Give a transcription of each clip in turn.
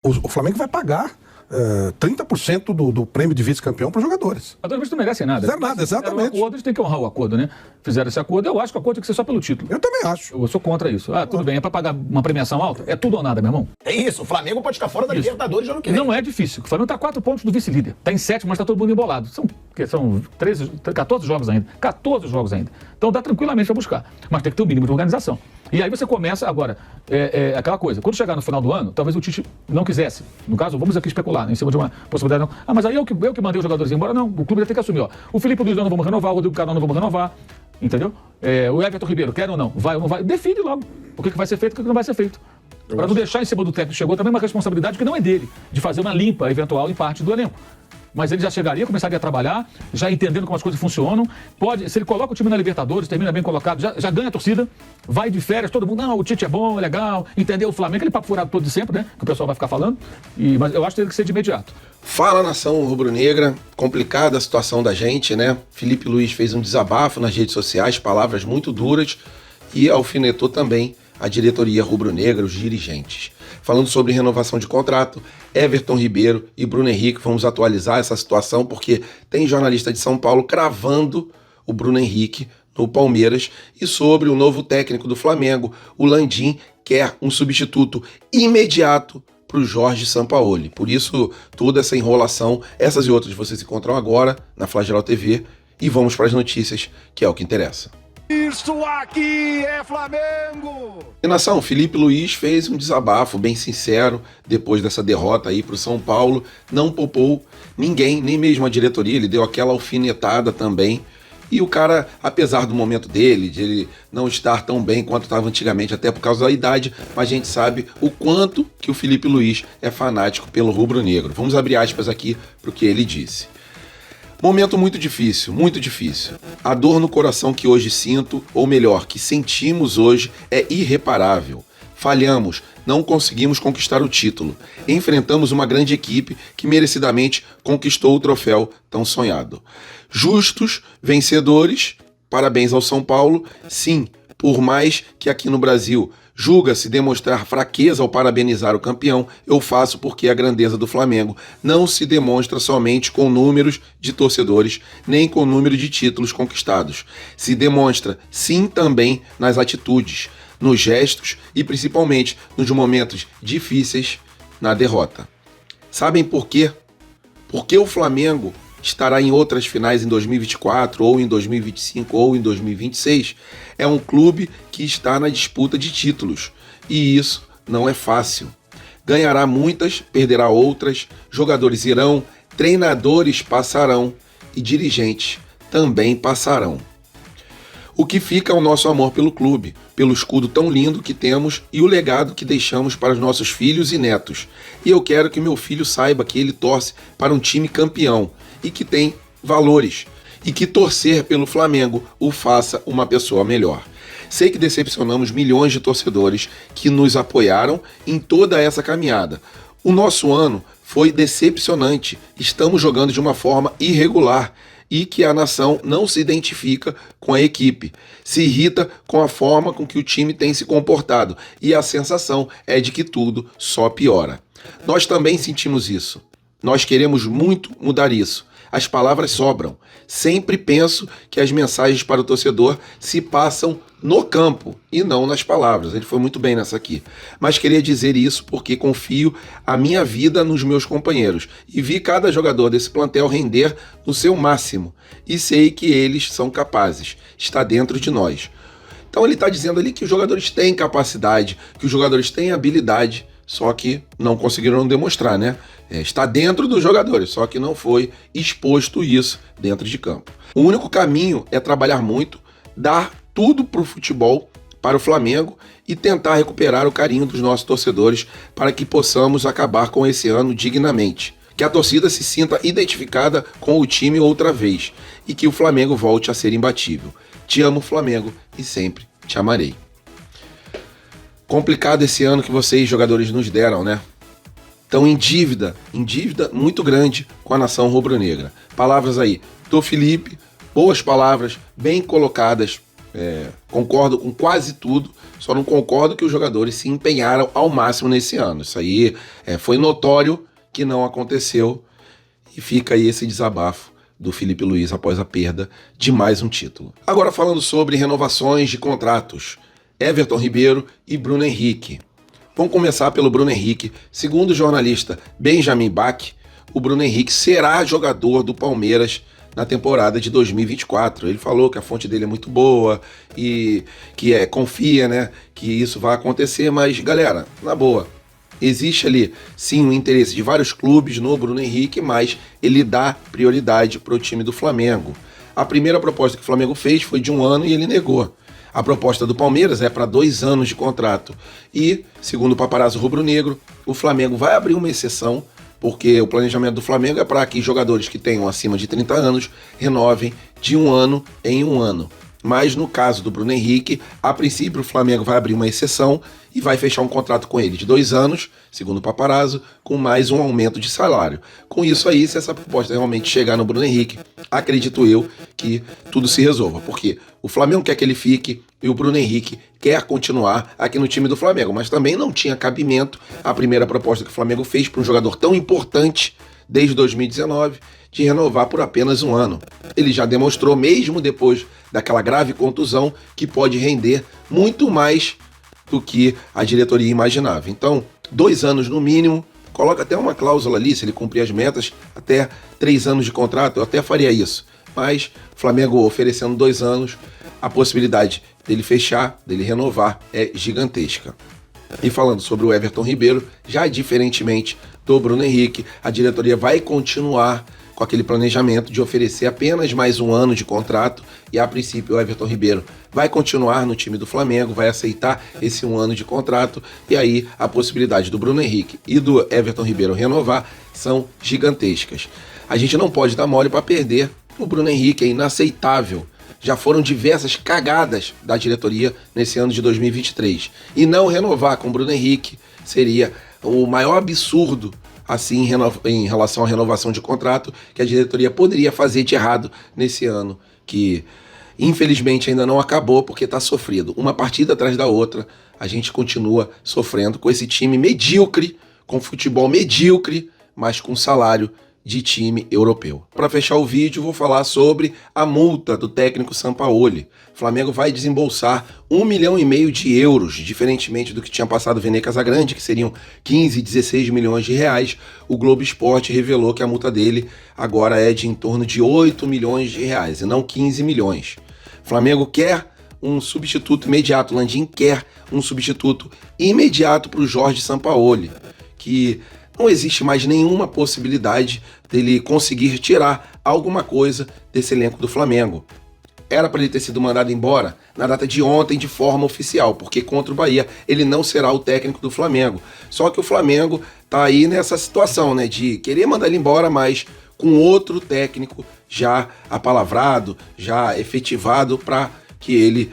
O Flamengo vai pagar 30% do prêmio de vice-campeão para os jogadores. Mas não merecem nada. Fizeram nada, exatamente. O acordo, eles têm que honrar o acordo, né? Fizeram esse acordo, eu acho que o acordo tem que ser só pelo título. Eu também acho. Eu sou contra isso. Tudo bem, é para pagar uma premiação alta? É tudo ou nada, meu irmão. É isso, o Flamengo pode ficar fora da Libertadores ano que vem. Não é difícil. O Flamengo está a 4 pontos do vice-líder. Está em 7º, mas está todo mundo embolado. São 14 jogos ainda. 14 jogos ainda. Então dá tranquilamente para buscar. Mas tem que ter um mínimo de organização. E aí você começa agora, aquela coisa, quando chegar no final do ano, talvez o Tite não quisesse. No caso, vamos aqui especular, né, em cima de uma possibilidade. Não. Mas aí eu que mandei os jogadores embora. Não, o clube vai ter que assumir. Ó. O Felipe Luiz não vamos renovar, o Rodrigo Caio não vamos renovar. Entendeu? O Everton Ribeiro, quer ou não? Vai ou não vai? Define logo o que vai ser feito e o que não vai ser feito. Para não deixar em cima do técnico que chegou também uma responsabilidade que não é dele, de fazer uma limpa eventual em parte do elenco. Mas ele já chegaria, começaria a trabalhar, já entendendo como as coisas funcionam. Se ele coloca o time na Libertadores, termina bem colocado, já ganha a torcida, vai de férias, todo mundo, não, o Tite é bom, é legal, entendeu o Flamengo, aquele papo furado todo de sempre, né? Que o pessoal vai ficar falando. Mas eu acho que tem que ser de imediato. Fala, nação rubro-negra, complicada a situação da gente, né? Felipe Luiz fez um desabafo nas redes sociais, palavras muito duras, e alfinetou também a diretoria rubro-negra, os dirigentes. Falando sobre renovação de contrato, Everton Ribeiro e Bruno Henrique, vamos atualizar essa situação, porque tem jornalista de São Paulo cravando o Bruno Henrique no Palmeiras, e sobre o novo técnico do Flamengo, o Landim, quer um substituto imediato para o Jorge Sampaoli. Por isso, toda essa enrolação, essas e outras vocês encontram agora na Flageral TV, e vamos para as notícias, que é o que interessa. Isso aqui é Flamengo! E nação, Felipe Luiz fez um desabafo bem sincero depois dessa derrota aí para o São Paulo, não poupou ninguém, nem mesmo a diretoria, ele deu aquela alfinetada também. E o cara, apesar do momento dele, de ele não estar tão bem quanto estava antigamente, até por causa da idade, mas a gente sabe o quanto que o Felipe Luiz é fanático pelo rubro-negro. Vamos abrir aspas aqui para o que ele disse. Momento muito difícil, muito difícil. A dor no coração que hoje sinto, ou melhor, que sentimos hoje, é irreparável. Falhamos, não conseguimos conquistar o título. Enfrentamos uma grande equipe que merecidamente conquistou o troféu tão sonhado. Justos, vencedores, parabéns ao São Paulo. Sim, por mais que aqui no Brasil julga-se demonstrar fraqueza ao parabenizar o campeão, eu faço porque a grandeza do Flamengo não se demonstra somente com números de torcedores, nem com número de títulos conquistados. Se demonstra, sim, também nas atitudes, nos gestos e principalmente nos momentos difíceis na derrota. Sabem por quê? Porque o Flamengo estará em outras finais em 2024, ou em 2025, ou em 2026. É um clube que está na disputa de títulos, e isso não é fácil. Ganhará muitas, perderá outras, jogadores irão, treinadores passarão e dirigentes também passarão. O que fica é o nosso amor pelo clube, pelo escudo tão lindo que temos e o legado que deixamos para os nossos filhos e netos. E eu quero que meu filho saiba que ele torce para um time campeão e que tem valores, e que torcer pelo Flamengo o faça uma pessoa melhor. Sei que decepcionamos milhões de torcedores que nos apoiaram em toda essa caminhada. O nosso ano foi decepcionante, estamos jogando de uma forma irregular e que a nação não se identifica com a equipe, se irrita com a forma com que o time tem se comportado e a sensação é de que tudo só piora. Nós também sentimos isso. Nós queremos muito mudar isso. As palavras sobram. Sempre penso que as mensagens para o torcedor se passam no campo e não nas palavras. Ele foi muito bem nessa aqui. Mas queria dizer isso porque confio a minha vida nos meus companheiros e vi cada jogador desse plantel render no seu máximo. E sei que eles são capazes. Está dentro de nós. Então ele está dizendo ali que os jogadores têm capacidade, que os jogadores têm habilidade, só que não conseguiram demonstrar, né? Está dentro dos jogadores, só que não foi exposto isso dentro de campo. O único caminho é trabalhar muito, dar tudo para o futebol, para o Flamengo e tentar recuperar o carinho dos nossos torcedores para que possamos acabar com esse ano dignamente. Que a torcida se sinta identificada com o time outra vez e que o Flamengo volte a ser imbatível. Te amo, Flamengo, e sempre te amarei. Complicado esse ano que vocês, jogadores, nos deram, né? Estão em dívida muito grande com a nação rubro-negra. Palavras aí do Felipe, boas palavras, bem colocadas Concordo com quase tudo, só não concordo que os jogadores se empenharam ao máximo nesse ano. Isso aí foi notório que não aconteceu e fica aí esse desabafo do Filipe Luís após a perda de mais um título. Agora falando sobre renovações de contratos, Everton Ribeiro e Bruno Henrique. Vamos começar pelo Bruno Henrique. Segundo o jornalista Benjamin Bach, o Bruno Henrique será jogador do Palmeiras na temporada de 2024. Ele falou que a fonte dele é muito boa e que confia, né, que isso vai acontecer, mas galera, na boa, existe ali sim o interesse de vários clubes no Bruno Henrique, mas ele dá prioridade para o time do Flamengo. A primeira proposta que o Flamengo fez foi de 1 ano e ele negou. A proposta do Palmeiras é para 2 anos de contrato e, segundo o paparazzo rubro-negro, o Flamengo vai abrir uma exceção, porque o planejamento do Flamengo é para que jogadores que tenham acima de 30 anos renovem de 1 ano em 1 ano. Mas no caso do Bruno Henrique, a princípio o Flamengo vai abrir uma exceção e vai fechar um contrato com ele de 2 anos, segundo o paparazzo, com mais um aumento de salário. Com isso aí, se essa proposta realmente chegar no Bruno Henrique, acredito eu que tudo se resolva, porque o Flamengo quer que ele fique e o Bruno Henrique quer continuar aqui no time do Flamengo, mas também não tinha cabimento a primeira proposta que o Flamengo fez para um jogador tão importante desde 2019 de renovar por apenas 1 ano. Ele já demonstrou, mesmo depois daquela grave contusão, que pode render muito mais do que a diretoria imaginava. Então, 2 anos no mínimo, coloca até uma cláusula ali, se ele cumprir as metas, até 3 anos de contrato, eu até faria isso. Mas o Flamengo oferecendo 2 anos, a possibilidade dele fechar, dele renovar, é gigantesca. E falando sobre o Everton Ribeiro, já diferentemente do Bruno Henrique, a diretoria vai continuar com aquele planejamento de oferecer apenas mais 1 ano de contrato e, a princípio, o Everton Ribeiro vai continuar no time do Flamengo, vai aceitar esse 1 ano de contrato e aí a possibilidade do Bruno Henrique e do Everton Ribeiro renovar são gigantescas. A gente não pode dar mole para perder o Bruno Henrique, é inaceitável. Já foram diversas cagadas da diretoria nesse ano de 2023. E não renovar com o Bruno Henrique seria o maior absurdo assim em relação à renovação de contrato que a diretoria poderia fazer de errado nesse ano, que infelizmente ainda não acabou porque está sofrido. Uma partida atrás da outra, a gente continua sofrendo com esse time medíocre, com futebol medíocre, mas com salário de time europeu. Para fechar o vídeo, vou falar sobre a multa do técnico Sampaoli. O Flamengo vai desembolsar 1,5 milhão de euros, diferentemente do que tinha passado o Vene Casagrande, que seriam 15, 16 milhões de reais. O Globo Esporte revelou que a multa dele agora é de em torno de 8 milhões de reais, e não 15 milhões. O Flamengo quer um substituto imediato, o Landim quer um substituto imediato para o Jorge Sampaoli, que não existe mais nenhuma possibilidade dele conseguir tirar alguma coisa desse elenco do Flamengo. Era para ele ter sido mandado embora na data de ontem de forma oficial, porque contra o Bahia ele não será o técnico do Flamengo. Só que o Flamengo tá aí nessa situação, né, de querer mandar ele embora, mas com outro técnico já apalavrado, já efetivado para que ele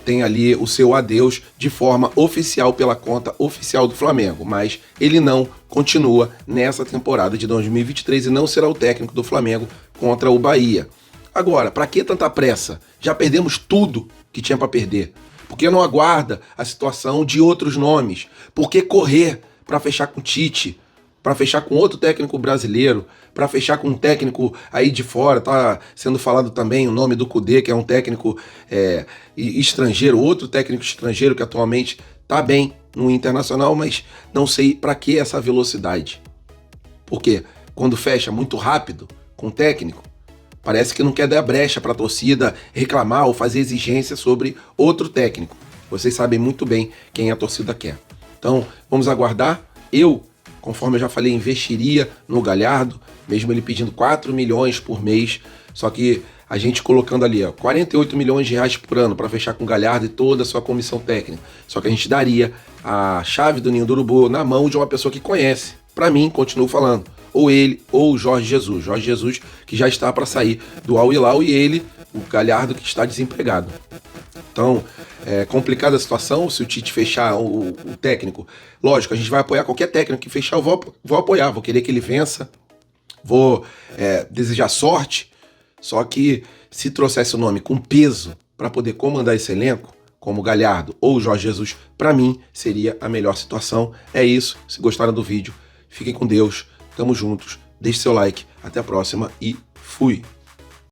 tenha ali o seu adeus de forma oficial pela conta oficial do Flamengo, mas ele não continua nessa temporada de 2023 e não será o técnico do Flamengo contra o Bahia. Agora, para que tanta pressa? Já perdemos tudo que tinha para perder. Por que não aguarda a situação de outros nomes? Por que correr para fechar com o Tite? Para fechar com outro técnico brasileiro, para fechar com um técnico aí de fora, tá sendo falado também o nome do Kudê, que é um técnico estrangeiro, outro técnico estrangeiro que atualmente tá bem no Internacional, mas não sei para que essa velocidade. Porque quando fecha muito rápido com o técnico, parece que não quer dar brecha para a torcida reclamar ou fazer exigência sobre outro técnico. Vocês sabem muito bem quem a torcida quer. Então, vamos aguardar. Conforme eu já falei, investiria no Galhardo, mesmo ele pedindo 4 milhões por mês, só que a gente colocando ali 48 milhões de reais por ano para fechar com o Galhardo e toda a sua comissão técnica. Só que a gente daria a chave do Ninho do Urubu na mão de uma pessoa que conhece. Para mim, continuo falando, ou ele ou o Jorge Jesus. Jorge Jesus que já está para sair do Al Hilal e ele, o Galhardo, que está desempregado. Então, é complicada a situação. Se o Tite fechar o técnico, lógico, a gente vai apoiar qualquer técnico que fechar, eu vou apoiar, vou querer que ele vença, vou desejar sorte. Só que se trouxesse o nome com peso para poder comandar esse elenco, como o Galhardo ou o Jorge Jesus, para mim seria a melhor situação. É isso. Se gostaram do vídeo, fiquem com Deus. Tamo juntos. Deixe seu like. Até a próxima e fui!